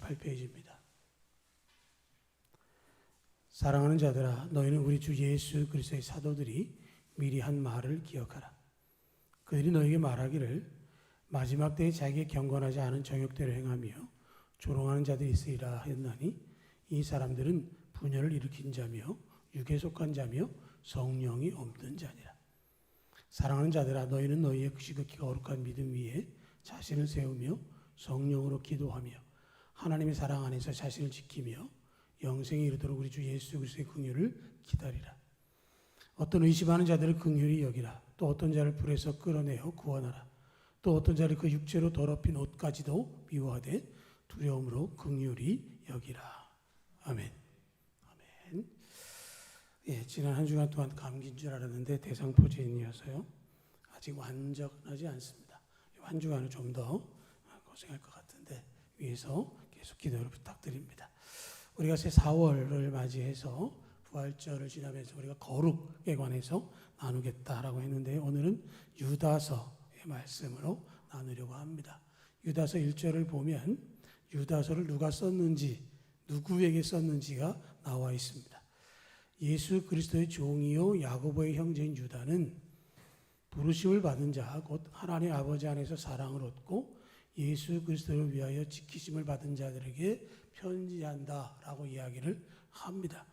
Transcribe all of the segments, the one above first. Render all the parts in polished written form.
28페이지입니다. 사랑하는 자들아, 너희는 우리 주 예수 그리스도의 사도들이 미리 한 말을 기억하라. 그들이 너희에게 말하기를 마지막 때에 자기에게 경건하지 않은 정욕대로 행하며 조롱하는 자들이 있으리라 했나니, 이 사람들은 분열을 일으킨 자며 육에 속한 자며 성령이 없는 자니라. 사랑하는 자들아, 너희는 너희의 지극히 거룩한 믿음 위에 자신을 세우며 성령으로 기도하며 하나님의 사랑 안에서 자신을 지키며 영생에 이르도록 우리 주 예수 그리스도의 긍휼을 기다리라. 어떤 의심하는 자들을 긍휼히 여기라. 또 어떤 자를 불에서 끌어내어 구원하라. 또 어떤 자를 그 육체로 더럽힌 옷까지도 미워하되 두려움으로 긍휼히 여기라. 아멘. 아멘. 예, 지난 한 주간 동안 감기인 줄 알았는데 대상포진이어서요. 아직 완전하지 않습니다. 한 주간은 좀 더 고생할 것 같은데 위에서 계속 기도를 부탁드립니다. 우리가 새 4월을 맞이해서 부활절을 지나면서 우리가 거룩에 관해서 나누겠다라고 했는데, 오늘은 유다서의 말씀으로 나누려고 합니다. 유다서 1절을 보면 유다서를 누가 썼는지, 누구에게 썼는지가 나와 있습니다. 예수 그리스도의 종이요 야고보의 형제인 유다는 부르심을 받은 자, 곧 하나님 아버지 안에서 사랑을 얻고 예수 그리스도를 위하여 지키심을 받은 자들에게 편지한다라고 이야기를 합니다.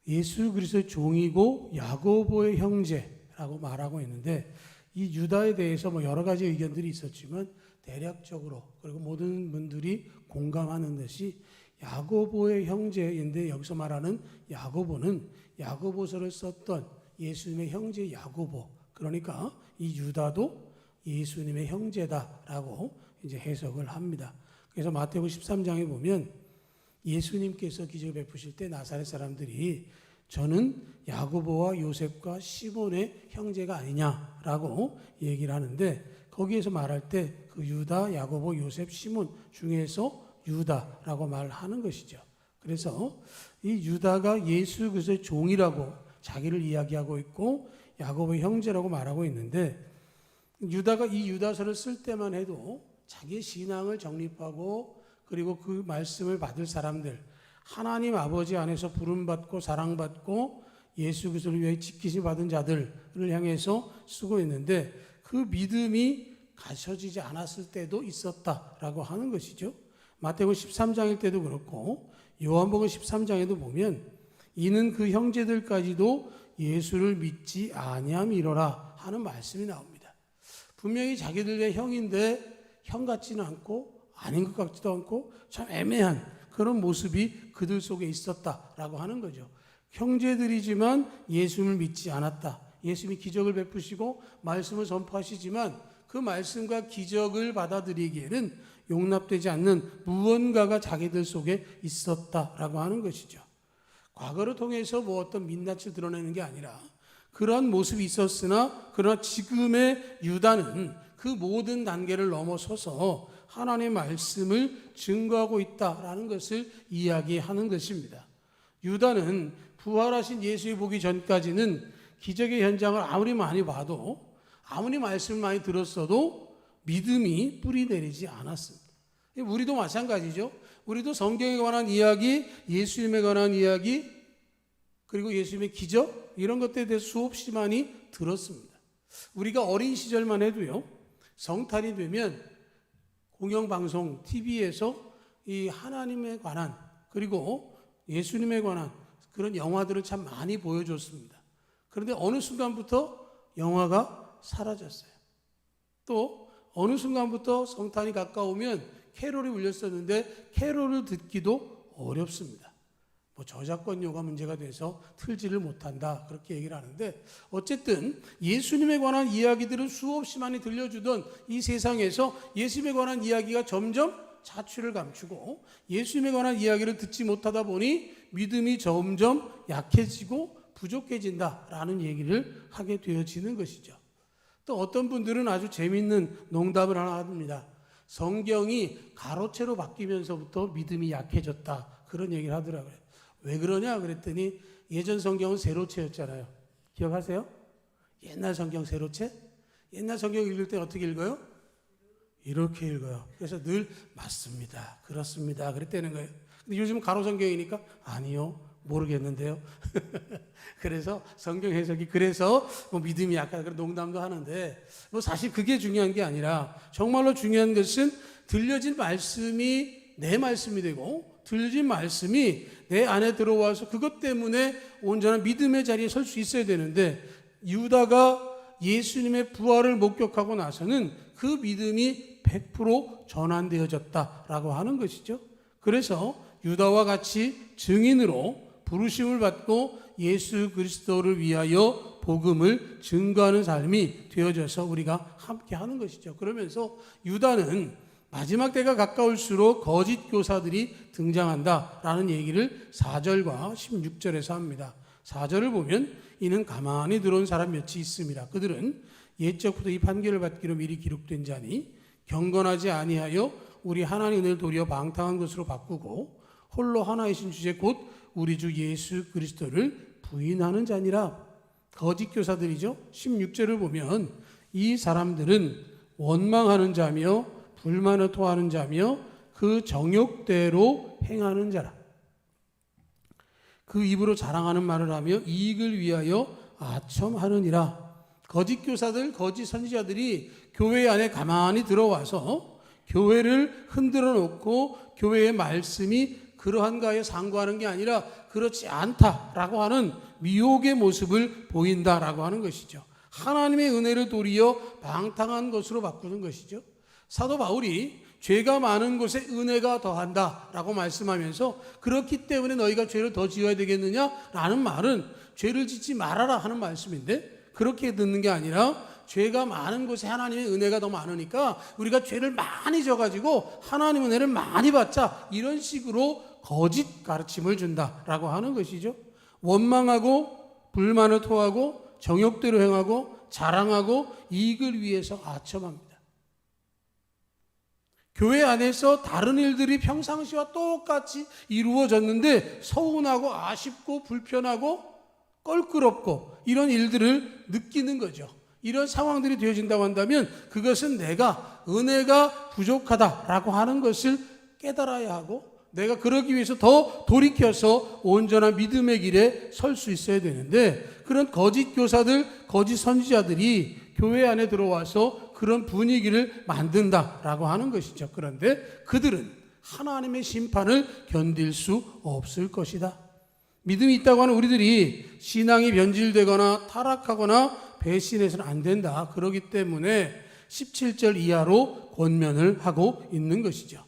예수 그리스도의 종이고 야고보의 형제라고 말하고 있는데, 이 유다에 대해서 여러 가지 의견들이 있었지만 대략적으로, 그리고 모든 분들이 공감하는 것이 야고보의 형제인데, 여기서 말하는 야고보는 야고보서를 썼던 예수님의 형제 야고보, 그러니까 이 유다도 예수님의 형제다라고 이제 해석을 합니다. 그래서 마태복음 13장에 보면 예수님께서 기적을 베푸실 때 나사렛 사람들이 저는 야고보와 요셉과 시몬의 형제가 아니냐라고 얘기를 하는데, 거기에서 말할 때 그 유다, 야고보, 요셉, 시몬 중에서 유다라고 말하는 것이죠. 그래서 이 유다가 예수 그리스도의 종이라고 자기를 이야기하고 있고 야고보의 형제라고 말하고 있는데, 유다가 이 유다서를 쓸 때만 해도 자기의 신앙을 정립하고 그리고 그 말씀을 받을 사람들, 하나님 아버지 안에서 부름받고 사랑받고 예수 그리스도를 위해 지키심 받은 자들을 향해서 쓰고 있는데, 그 믿음이 갖춰지지 않았을 때도 있었다라고 하는 것이죠. 마태복음 13장일 때도 그렇고 요한복음 13장에도 보면 이는 그 형제들까지도 예수를 믿지 아니함이로라 하는 말씀이 나옵니다. 분명히 자기들의 형인데 형 같지는 않고 아닌 것 같지도 않고 참 애매한 그런 모습이 그들 속에 있었다라고 하는 거죠. 형제들이지만 예수를 믿지 않았다. 예수님이 기적을 베푸시고 말씀을 선포하시지만 그 말씀과 기적을 받아들이기에는 용납되지 않는 무언가가 자기들 속에 있었다라고 하는 것이죠. 과거를 통해서 어떤 민낯을 드러내는 게 아니라 그런 모습이 있었으나, 그러나 지금의 유다는 그 모든 단계를 넘어서서 하나님의 말씀을 증거하고 있다라는 것을 이야기하는 것입니다. 유다는 부활하신 예수를 보기 전까지는 기적의 현장을 아무리 많이 봐도, 아무리 말씀을 많이 들었어도 믿음이 뿌리 내리지 않았습니다. 우리도 마찬가지죠. 우리도 성경에 관한 이야기, 예수님에 관한 이야기, 그리고 예수님의 기적, 이런 것들에 대해서 수없이 많이 들었습니다. 우리가 어린 시절만 해도요, 성탄이 되면 공영방송 TV에서 이 하나님에 관한 그리고 예수님에 관한 그런 영화들을 참 많이 보여줬습니다. 그런데 어느 순간부터 영화가 사라졌어요. 또 어느 순간부터 성탄이 가까우면 캐롤이 울렸었는데 캐롤을 듣기도 어렵습니다. 저작권료가 문제가 돼서 틀지를 못한다, 그렇게 얘기를 하는데, 어쨌든 예수님에 관한 이야기들을 수없이 많이 들려주던 이 세상에서 예수님에 관한 이야기가 점점 자취를 감추고 예수님에 관한 이야기를 듣지 못하다 보니 믿음이 점점 약해지고 부족해진다라는 얘기를 하게 되어지는 것이죠. 또 어떤 분들은 아주 재미있는 농담을 하나 합니다. 성경이 가로채로 바뀌면서부터 믿음이 약해졌다, 그런 얘기를 하더라고요. 왜 그러냐 그랬더니 예전 성경은 세로체였잖아요. 기억하세요? 옛날 성경 세로체? 옛날 성경 읽을 때 어떻게 읽어요? 이렇게 읽어요. 그래서 늘 맞습니다, 그렇습니다 그랬다는 거예요. 근데 요즘 가로성경이니까 아니요, 모르겠는데요. 그래서 성경 해석이 그래서 뭐 믿음이 약하다 그런 농담도 하는데 뭐 사실 그게 중요한 게 아니라 정말로 중요한 것은 들려진 말씀이 내 말씀이 되고 들려진 말씀이 내 안에 들어와서 그것 때문에 온전한 믿음의 자리에 설 수 있어야 되는데 유다가 예수님의 부활을 목격하고 나서는 그 믿음이 100% 전환되어졌다라고 하는 것이죠. 그래서 유다와 같이 증인으로 부르심을 받고 예수 그리스도를 위하여 복음을 증거하는 삶이 되어져서 우리가 함께 하는 것이죠. 그러면서 유다는 마지막 때가 가까울수록 거짓 교사들이 등장한다라는 얘기를 4절과 16절에서 합니다. 4절을 보면 이는 가만히 들어온 사람 몇이 있습니다. 그들은 옛적부터 이 판결을 받기로 미리 기록된 자니 경건하지 아니하여 우리 하나님 은혜를 도리어 방탕한 것으로 바꾸고 홀로 하나이신 주제 곧 우리 주 예수 그리스도를 부인하는 자니라. 거짓 교사들이죠. 16절을 보면 이 사람들은 원망하는 자며 불만을 토하는 자며 그 정욕대로 행하는 자라. 그 입으로 자랑하는 말을 하며 이익을 위하여 아첨하느니라. 거짓 교사들, 거짓 선지자들이 교회 안에 가만히 들어와서 교회를 흔들어 놓고 교회의 말씀이 그러한가에 상고하는 게 아니라 그렇지 않다라고 하는 미혹의 모습을 보인다라고 하는 것이죠. 하나님의 은혜를 도리어 방탕한 것으로 바꾸는 것이죠. 사도 바울이 죄가 많은 곳에 은혜가 더한다라고 말씀하면서 그렇기 때문에 너희가 죄를 더 지어야 되겠느냐라는 말은 죄를 짓지 말아라 하는 말씀인데 그렇게 듣는 게 아니라 죄가 많은 곳에 하나님의 은혜가 더 많으니까 우리가 죄를 많이 져가지고 하나님의 은혜를 많이 받자 이런 식으로 거짓 가르침을 준다라고 하는 것이죠. 원망하고 불만을 토하고 정욕대로 행하고 자랑하고 이익을 위해서 아첨합니다. 교회 안에서 다른 일들이 평상시와 똑같이 이루어졌는데 서운하고 아쉽고 불편하고 껄끄럽고 이런 일들을 느끼는 거죠. 이런 상황들이 되어진다고 한다면 그것은 내가 은혜가 부족하다라고 하는 것을 깨달아야 하고 내가 그러기 위해서 더 돌이켜서 온전한 믿음의 길에 설 수 있어야 되는데 그런 거짓 교사들, 거짓 선지자들이 교회 안에 들어와서 그런 분위기를 만든다라고 하는 것이죠. 그런데 그들은 하나님의 심판을 견딜 수 없을 것이다. 믿음이 있다고 하는 우리들이 신앙이 변질되거나 타락하거나 배신해서는 안 된다. 그렇기 때문에 17절 이하로 권면을 하고 있는 것이죠.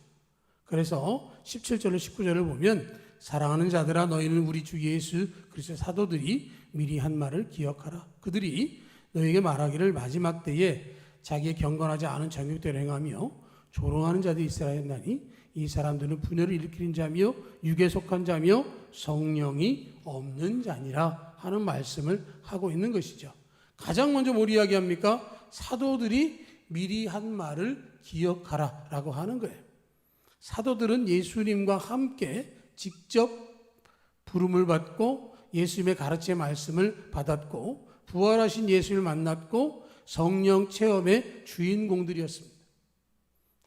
그래서 17절로 19절을 보면 사랑하는 자들아 너희는 우리 주 예수 그리스도의 사도들이 미리 한 말을 기억하라. 그들이 너희에게 말하기를 마지막 때에 자기의 경건하지 않은 정욕대로 행하며 조롱하는 자들이 있으라 했나니 이 사람들은 분열을 일으키는 자며 육에 속한 자며 성령이 없는 자니라 하는 말씀을 하고 있는 것이죠. 가장 먼저 뭘 이야기합니까? 사도들이 미리 한 말을 기억하라 라고 하는 거예요. 사도들은 예수님과 함께 직접 부름을 받고 예수님의 가르침의 말씀을 받았고 부활하신 예수를 만났고 성령 체험의 주인공들이었습니다.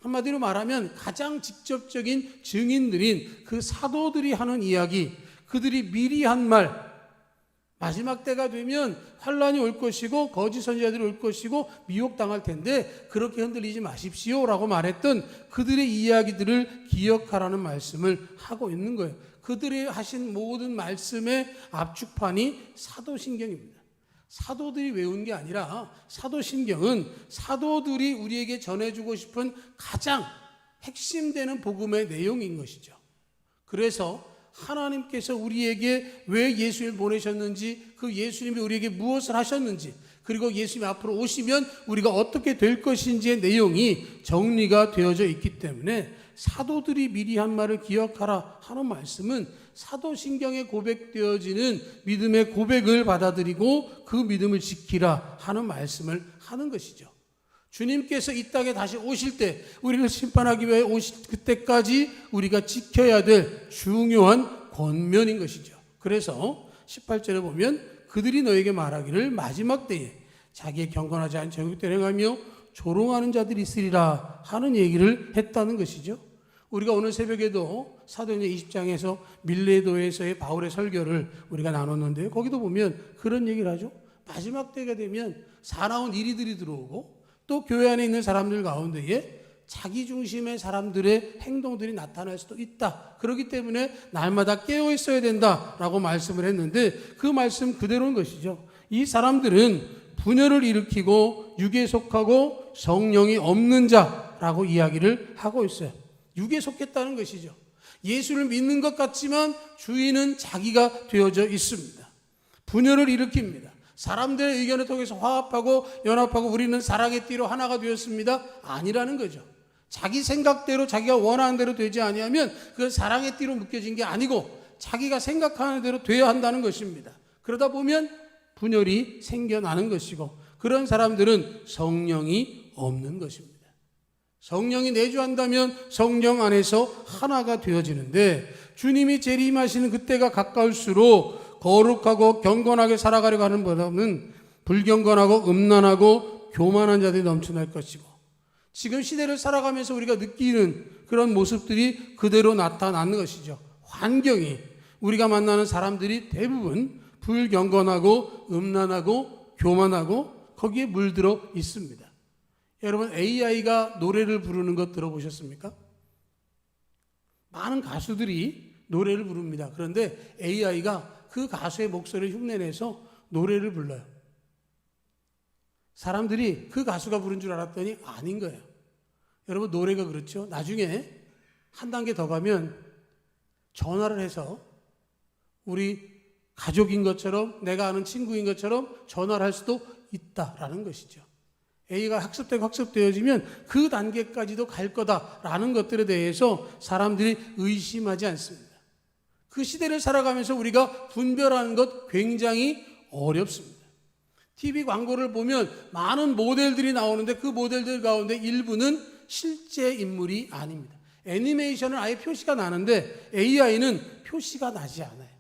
한마디로 말하면 가장 직접적인 증인들인 그 사도들이 하는 이야기, 그들이 미리 한 말, 마지막 때가 되면 환란이 올 것이고 거짓 선지자들이 올 것이고 미혹당할 텐데 그렇게 흔들리지 마십시오라고 말했던 그들의 이야기들을 기억하라는 말씀을 하고 있는 거예요. 그들이 하신 모든 말씀의 압축판이 사도신경입니다. 사도들이 외운 게 아니라 사도신경은 사도들이 우리에게 전해주고 싶은 가장 핵심되는 복음의 내용인 것이죠. 그래서 하나님께서 우리에게 왜 예수님을 보내셨는지, 그 예수님이 우리에게 무엇을 하셨는지, 그리고 예수님이 앞으로 오시면 우리가 어떻게 될 것인지의 내용이 정리가 되어져 있기 때문에 사도들이 미리 한 말을 기억하라 하는 말씀은 사도신경에 고백되어지는 믿음의 고백을 받아들이고 그 믿음을 지키라 하는 말씀을 하는 것이죠. 주님께서 이 땅에 다시 오실 때 우리를 심판하기 위해 오실 그때까지 우리가 지켜야 될 중요한 권면인 것이죠. 그래서 18절에 보면 그들이 너에게 말하기를 마지막 때에 자기의 경건하지 않은 정욕대로 행하며 조롱하는 자들이 있으리라 하는 얘기를 했다는 것이죠. 우리가 오늘 새벽에도 사도행전 20장에서 밀레도에서의 바울의 설교를 우리가 나눴는데요. 거기도 보면 그런 얘기를 하죠. 마지막 때가 되면 사나운 이리들이 들어오고 또 교회 안에 있는 사람들 가운데에 자기 중심의 사람들의 행동들이 나타날 수도 있다. 그렇기 때문에 날마다 깨어 있어야 된다라고 말씀을 했는데 그 말씀 그대로인 것이죠. 이 사람들은 분열을 일으키고 육에 속하고 성령이 없는 자라고 이야기를 하고 있어요. 육에 속했다는 것이죠. 예수를 믿는 것 같지만 주인은 자기가 되어져 있습니다. 분열을 일으킵니다. 사람들의 의견을 통해서 화합하고 연합하고 우리는 사랑의 띠로 하나가 되었습니다. 아니라는 거죠. 자기 생각대로 자기가 원하는 대로 되지 아니하면 그 사랑의 띠로 묶여진 게 아니고 자기가 생각하는 대로 돼야 한다는 것입니다. 그러다 보면 분열이 생겨나는 것이고 그런 사람들은 성령이 없는 것입니다. 성령이 내주한다면 성령 안에서 하나가 되어지는데 주님이 재림하시는 그때가 가까울수록 거룩하고 경건하게 살아가려고 하는 보다는 불경건하고 음란하고 교만한 자들이 넘쳐날 것이고 지금 시대를 살아가면서 우리가 느끼는 그런 모습들이 그대로 나타나는 것이죠. 환경이 우리가 만나는 사람들이 대부분 불경건하고 음란하고 교만하고 거기에 물들어 있습니다. 여러분 AI가 노래를 부르는 것 들어보셨습니까? 많은 가수들이 노래를 부릅니다. 그런데 AI가 그 가수의 목소리를 흉내내서 노래를 불러요. 사람들이 그 가수가 부른 줄 알았더니 아닌 거예요. 여러분 노래가 그렇죠. 나중에 한 단계 더 가면 전화를 해서 우리 가족인 것처럼 내가 아는 친구인 것처럼 전화를 할 수도 있다라는 것이죠. A가 학습되고 학습되어지면 그 단계까지도 갈 거다라는 것들에 대해서 사람들이 의심하지 않습니다. 그 시대를 살아가면서 우리가 분별하는 것 굉장히 어렵습니다. TV 광고를 보면 많은 모델들이 나오는데 그 모델들 가운데 일부는 실제 인물이 아닙니다. 애니메이션은 아예 표시가 나는데 AI는 표시가 나지 않아요.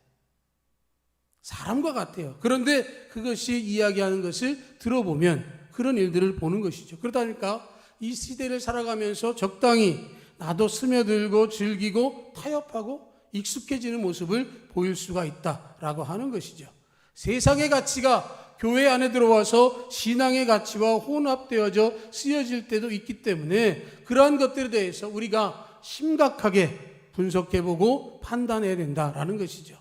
사람과 같아요. 그런데 그것이 이야기하는 것을 들어보면 그런 일들을 보는 것이죠. 그러다 보니까 이 시대를 살아가면서 적당히 나도 스며들고 즐기고 타협하고 익숙해지는 모습을 보일 수가 있다라고 하는 것이죠. 세상의 가치가 교회 안에 들어와서 신앙의 가치와 혼합되어져 쓰여질 때도 있기 때문에 그러한 것들에 대해서 우리가 심각하게 분석해보고 판단해야 된다라는 것이죠.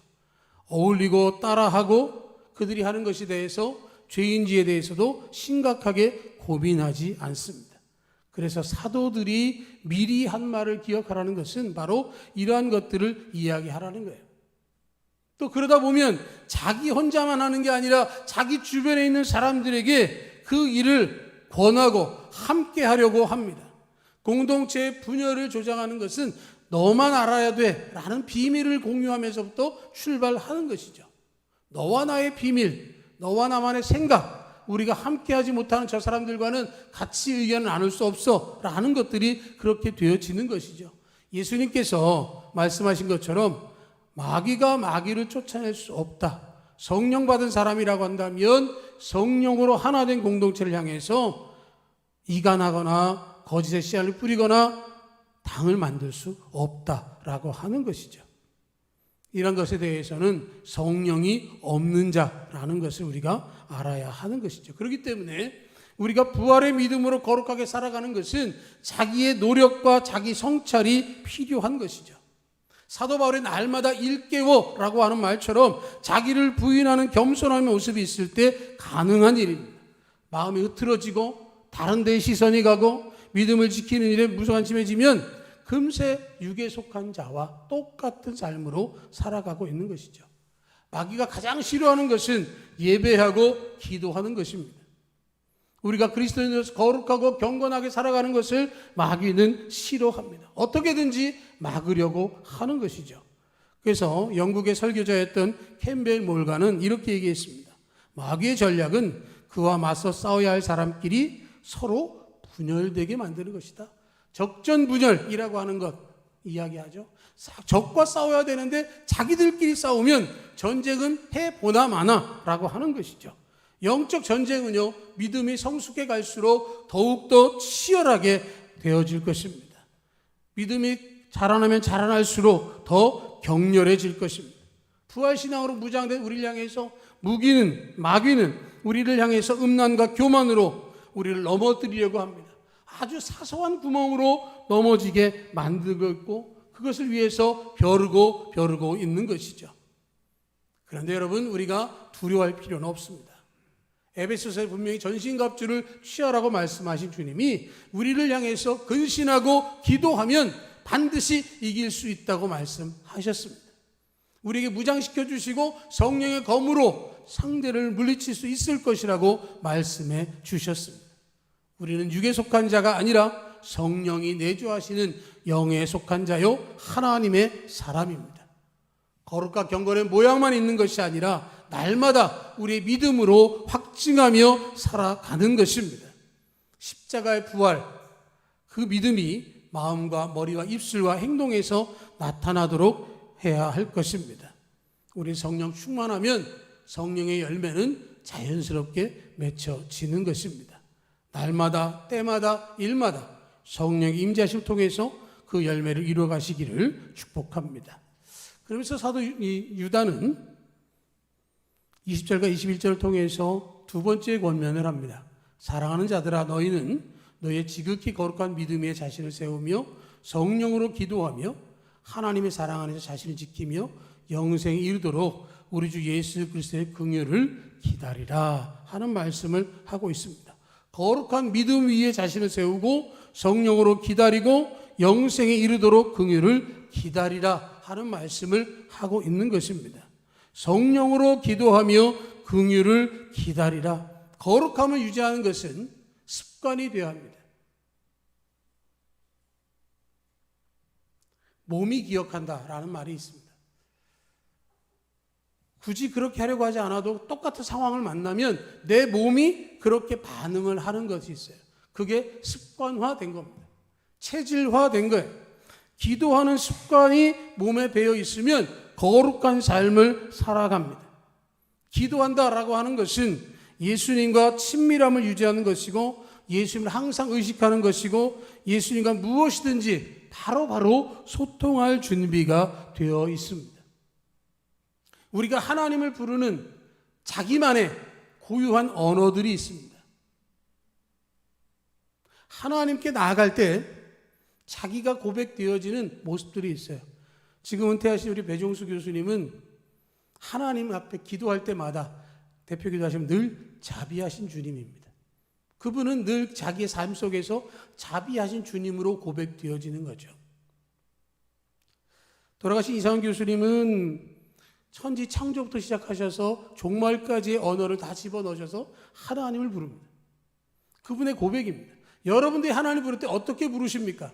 어울리고 따라하고 그들이 하는 것에 대해서 죄인지에 대해서도 심각하게 고민하지 않습니다. 그래서 사도들이 미리 한 말을 기억하라는 것은 바로 이러한 것들을 이야기하라는 거예요. 또 그러다 보면 자기 혼자만 하는 게 아니라 자기 주변에 있는 사람들에게 그 일을 권하고 함께 하려고 합니다. 공동체의 분열을 조장하는 것은 너만 알아야 돼 라는 비밀을 공유하면서부터 출발하는 것이죠. 너와 나의 비밀, 너와 나만의 생각, 우리가 함께하지 못하는 저 사람들과는 같이 의견을 나눌 수 없어 라는 것들이 그렇게 되어지는 것이죠. 예수님께서 말씀하신 것처럼 마귀가 마귀를 쫓아낼 수 없다. 성령 받은 사람이라고 한다면 성령으로 하나 된 공동체를 향해서 이간하거나 거짓의 씨알을 뿌리거나 당을 만들 수 없다라고 하는 것이죠. 이런 것에 대해서는 성령이 없는 자라는 것을 우리가 알아야 하는 것이죠. 그렇기 때문에 우리가 부활의 믿음으로 거룩하게 살아가는 것은 자기의 노력과 자기 성찰이 필요한 것이죠. 사도 바울의 날마다 일깨워라고 하는 말처럼 자기를 부인하는 겸손함의 모습이 있을 때 가능한 일입니다. 마음이 흐트러지고 다른 데에 시선이 가고 믿음을 지키는 일에 무관심해지면 금세 육에 속한 자와 똑같은 삶으로 살아가고 있는 것이죠. 마귀가 가장 싫어하는 것은 예배하고 기도하는 것입니다. 우리가 그리스도인으로서 거룩하고 경건하게 살아가는 것을 마귀는 싫어합니다. 어떻게든지 막으려고 하는 것이죠. 그래서 영국의 설교자였던 캠벨 몰간은 이렇게 얘기했습니다. 마귀의 전략은 그와 맞서 싸워야 할 사람끼리 서로 분열되게 만드는 것이다. 적전분열이라고 하는 것 이야기하죠. 적과 싸워야 되는데 자기들끼리 싸우면 전쟁은 해보나 마나라고 하는 것이죠. 영적 전쟁은요, 믿음이 성숙해 갈수록 더욱더 치열하게 되어질 것입니다. 믿음이 자라나면 자라날수록 더 격렬해질 것입니다. 부활신앙으로 무장된 우리를 향해서 마귀는 우리를 향해서 음란과 교만으로 우리를 넘어뜨리려고 합니다. 아주 사소한 구멍으로 넘어지게 만들고 있고 그것을 위해서 벼르고 있는 것이죠. 그런데 여러분, 우리가 두려워할 필요는 없습니다. 에베소서에 분명히 전신갑주를 취하라고 말씀하신 주님이 우리를 향해서 근신하고 기도하면 반드시 이길 수 있다고 말씀하셨습니다. 우리에게 무장시켜 주시고 성령의 검으로 상대를 물리칠 수 있을 것이라고 말씀해 주셨습니다. 우리는 육에 속한 자가 아니라 성령이 내주하시는 영에 속한 자요 하나님의 사람입니다. 거룩과 경건의 모양만 있는 것이 아니라 날마다 우리의 믿음으로 확증하며 살아가는 것입니다. 십자가의 부활, 그 믿음이 마음과 머리와 입술과 행동에서 나타나도록 해야 할 것입니다. 우리 성령 충만하면 성령의 열매는 자연스럽게 맺혀지는 것입니다. 날마다 때마다 일마다 성령의 임재하심을 통해서 그 열매를 이루어 가시기를 축복합니다. 그러면서 사도 유다는 20절과 21절을 통해서 두 번째 권면을 합니다. 사랑하는 자들아, 너희는 너희의 지극히 거룩한 믿음 위에 자신을 세우며 성령으로 기도하며 하나님의 사랑 안에서 자신을 지키며 영생에 이르도록 우리 주 예수 그리스도의 긍휼을 기다리라 하는 말씀을 하고 있습니다. 거룩한 믿음 위에 자신을 세우고 성령으로 기다리고 영생에 이르도록 긍휼을 기다리라 하는 말씀을 하고 있는 것입니다. 성령으로 기도하며 긍휼을 기다리라. 거룩함을 유지하는 것은 습관이 되어야 합니다. 몸이 기억한다라는 말이 있습니다. 굳이 그렇게 하려고 하지 않아도 똑같은 상황을 만나면 내 몸이 그렇게 반응을 하는 것이 있어요. 그게 습관화된 겁니다. 체질화된 거예요. 기도하는 습관이 몸에 배어 있으면 거룩한 삶을 살아갑니다. 기도한다라고 하는 것은 예수님과 친밀함을 유지하는 것이고 예수님을 항상 의식하는 것이고 예수님과 무엇이든지 바로바로 소통할 준비가 되어 있습니다. 우리가 하나님을 부르는 자기만의 고유한 언어들이 있습니다. 하나님께 나아갈 때 자기가 고백되어지는 모습들이 있어요. 지금 은퇴하신 우리 배종수 교수님은 하나님 앞에 기도할 때마다 대표 기도하시면 늘 자비하신 주님입니다. 그분은 늘 자기의 삶 속에서 자비하신 주님으로 고백되어지는 거죠. 돌아가신 이상훈 교수님은 천지 창조부터 시작하셔서 종말까지의 언어를 다 집어넣으셔서 하나님을 부릅니다. 그분의 고백입니다. 여러분들이 하나님을 부를 때 어떻게 부르십니까?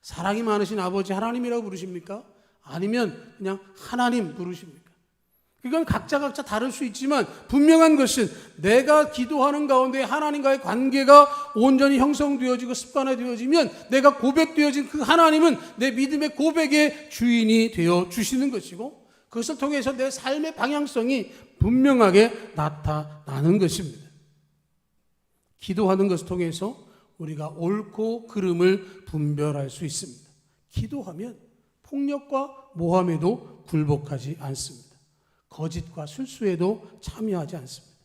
사랑이 많으신 아버지 하나님이라고 부르십니까? 아니면 그냥 하나님 부르십니까? 이건 각자 다를 수 있지만 분명한 것은 내가 기도하는 가운데 하나님과의 관계가 온전히 형성되어지고 습관화되어지면 내가 고백되어진 그 하나님은 내 믿음의 고백의 주인이 되어 주시는 것이고 그것을 통해서 내 삶의 방향성이 분명하게 나타나는 것입니다. 기도하는 것을 통해서 우리가 옳고 그름을 분별할 수 있습니다. 기도하면 폭력과 모함에도 굴복하지 않습니다. 거짓과 술수에도 참여하지 않습니다.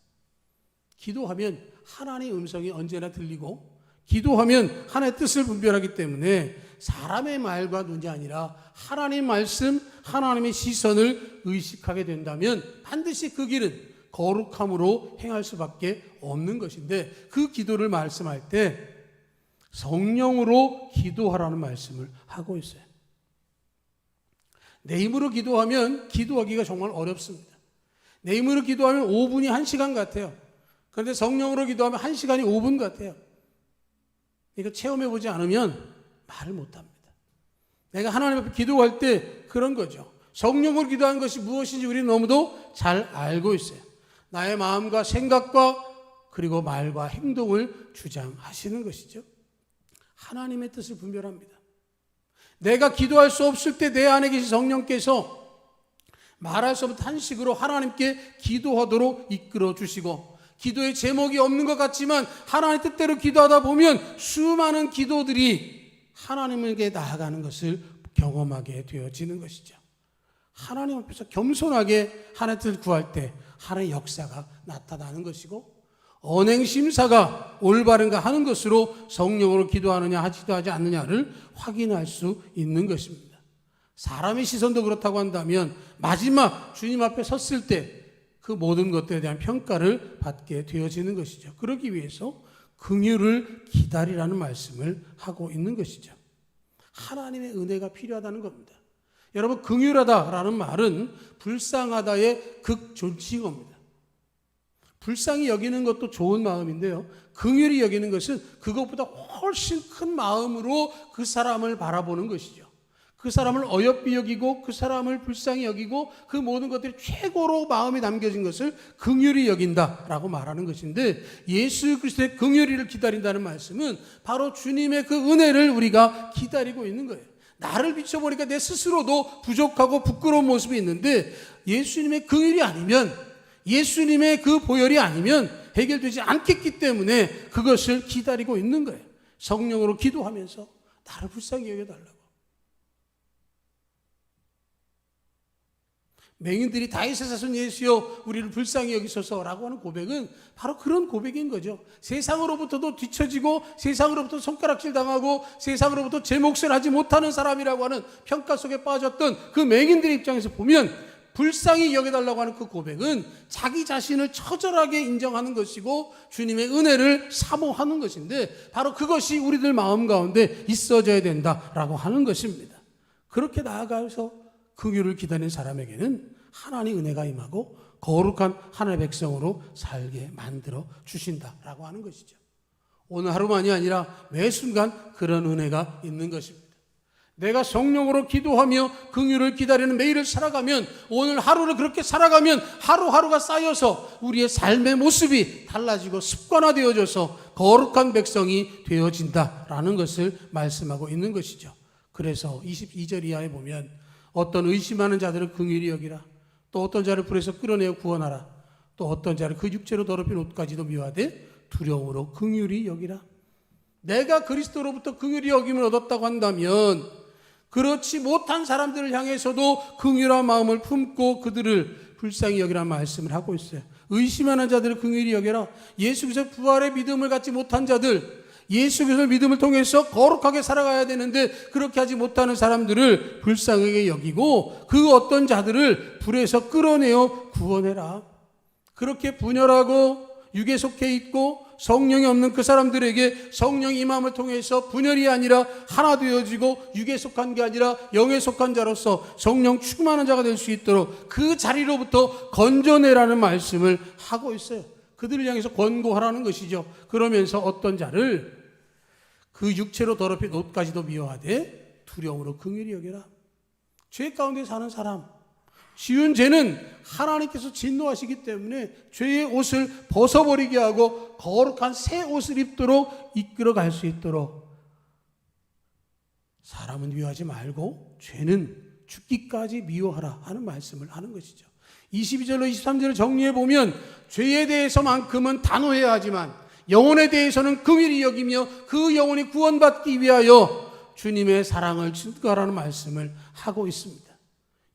기도하면 하나님의 음성이 언제나 들리고 기도하면 하나님의 뜻을 분별하기 때문에 사람의 말과 눈이 아니라 하나님의 말씀, 하나님의 시선을 의식하게 된다면 반드시 그 길은 거룩함으로 행할 수밖에 없는 것인데 그 기도를 말씀할 때 성령으로 기도하라는 말씀을 하고 있어요. 내 힘으로 기도하면 기도하기가 정말 어렵습니다. 내 힘으로 기도하면 5분이 1시간 같아요. 그런데 성령으로 기도하면 1시간이 5분 같아요. 이거 체험해보지 않으면 말을 못합니다. 내가 하나님 앞에 기도할 때 그런 거죠. 성령으로 기도하는 것이 무엇인지 우리는 너무도 잘 알고 있어요. 나의 마음과 생각과 그리고 말과 행동을 주장하시는 것이죠. 하나님의 뜻을 분별합니다. 내가 기도할 수 없을 때 내 안에 계신 성령께서 말할 수 없는 탄식으로 하나님께 기도하도록 이끌어 주시고, 기도의 제목이 없는 것 같지만 하나님 뜻대로 기도하다 보면 수많은 기도들이 하나님에게 나아가는 것을 경험하게 되어지는 것이죠. 하나님 앞에서 겸손하게 하나님 뜻을 구할 때 하나님의 역사가 나타나는 것이고, 언행심사가 올바른가 하는 것으로 성령으로 기도하느냐 기도하지 않느냐를 확인할 수 있는 것입니다. 사람의 시선도 그렇다고 한다면 마지막 주님 앞에 섰을 때 그 모든 것들에 대한 평가를 받게 되어지는 것이죠. 그러기 위해서 긍휼을 기다리라는 말씀을 하고 있는 것이죠. 하나님의 은혜가 필요하다는 겁니다. 여러분, 긍휼하다라는 말은 불쌍하다의 극존칭어입니다. 불쌍히 여기는 것도 좋은 마음인데요, 긍휼히 여기는 것은 그것보다 훨씬 큰 마음으로 그 사람을 바라보는 것이죠. 그 사람을 어여삐 여기고 그 사람을 불쌍히 여기고 그 모든 것들이 최고로 마음에 남겨진 것을 긍휼히 여긴다라고 말하는 것인데, 예수 그리스도의 긍휼히를 기다린다는 말씀은 바로 주님의 그 은혜를 우리가 기다리고 있는 거예요. 나를 비춰보니까 내 스스로도 부족하고 부끄러운 모습이 있는데, 예수님의 긍휼이 아니면, 예수님의 그 보혈이 아니면 해결되지 않겠기 때문에 그것을 기다리고 있는 거예요. 성령으로 기도하면서 나를 불쌍히 여겨달라고. 맹인들이 다윗의 자손 예수여 우리를 불쌍히 여기소서라고 하는 고백은 바로 그런 고백인 거죠. 세상으로부터도 뒤처지고 세상으로부터 손가락질 당하고 세상으로부터 제 몫을 하지 못하는 사람이라고 하는 평가 속에 빠졌던 그 맹인들의 입장에서 보면, 불쌍히 여겨달라고 하는 그 고백은 자기 자신을 처절하게 인정하는 것이고 주님의 은혜를 사모하는 것인데, 바로 그것이 우리들 마음 가운데 있어져야 된다라고 하는 것입니다. 그렇게 나아가서 긍휼을 기다리는 사람에게는 하나님의 은혜가 임하고 거룩한 하나님의 백성으로 살게 만들어 주신다라고 하는 것이죠. 오늘 하루만이 아니라 매 순간 그런 은혜가 있는 것입니다. 내가 성령으로 기도하며 긍휼을 기다리는 매일을 살아가면, 오늘 하루를 그렇게 살아가면 하루하루가 쌓여서 우리의 삶의 모습이 달라지고 습관화되어져서 거룩한 백성이 되어진다라는 것을 말씀하고 있는 것이죠. 그래서 22절 이하에 보면, 어떤 의심하는 자들을 긍휼히 여기라. 또 어떤 자를 불에서 끌어내어 구원하라. 또 어떤 자를 그 육체로 더럽힌 옷까지도 미워하되 두려움으로 긍휼히 여기라. 내가 그리스도로부터 긍휼히 여김을 얻었다고 한다면, 그렇지 못한 사람들을 향해서도 긍휼한 마음을 품고 그들을 불쌍히 여기라는 말씀을 하고 있어요. 의심하는 자들을 긍휼히 여겨라. 예수 그리스도 부활의 믿음을 갖지 못한 자들, 예수 그리스도의 믿음을 통해서 거룩하게 살아가야 되는데 그렇게 하지 못하는 사람들을 불쌍하게 여기고 그 어떤 자들을 불에서 끌어내어 구원해라. 그렇게 분열하고 육에 속해 있고 성령이 없는 그 사람들에게 성령이 임함을 통해서 분열이 아니라 하나 되어지고 육에 속한 게 아니라 영에 속한 자로서 성령 충만한 자가 될 수 있도록 그 자리로부터 건져내라는 말씀을 하고 있어요. 그들을 향해서 권고하라는 것이죠. 그러면서 어떤 자를 그 육체로 더럽힌 옷까지도 미워하되 두려움으로 긍휼히 여겨라. 죄 가운데 사는 사람, 지은 죄는 하나님께서 진노하시기 때문에 죄의 옷을 벗어버리게 하고 거룩한 새 옷을 입도록 이끌어갈 수 있도록, 사람은 미워하지 말고 죄는 죽기까지 미워하라 하는 말씀을 하는 것이죠. 22절로 23절을 정리해 보면, 죄에 대해서만큼은 단호해야 하지만 영혼에 대해서는 긍휼히 여기며 그 영혼이 구원받기 위하여 주님의 사랑을 증거하라는 말씀을 하고 있습니다.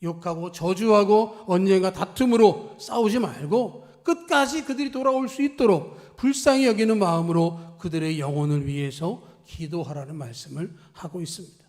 욕하고 저주하고 언젠가 다툼으로 싸우지 말고 끝까지 그들이 돌아올 수 있도록 불쌍히 여기는 마음으로 그들의 영혼을 위해서 기도하라는 말씀을 하고 있습니다.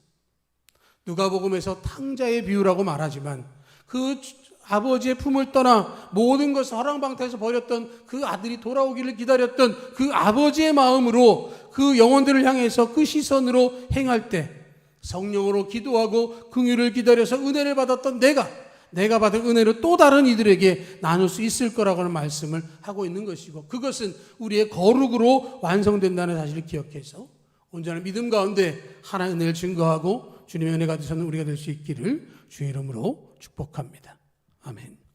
누가복음에서 탕자의 비유라고 말하지만, 그 아버지의 품을 떠나 모든 것을 허랑방탕에서 버렸던 그 아들이 돌아오기를 기다렸던 그 아버지의 마음으로 그 영혼들을 향해서 그 시선으로 행할 때, 성령으로 기도하고 긍휼을 기다려서 은혜를 받았던 내가 받은 은혜를 또 다른 이들에게 나눌 수 있을 거라고 하는 말씀을 하고 있는 것이고, 그것은 우리의 거룩으로 완성된다는 사실을 기억해서 온전한 믿음 가운데 하나님의 은혜를 증거하고 주님의 은혜가 되시는 우리가 될 수 있기를 주의 이름으로 축복합니다. 아멘.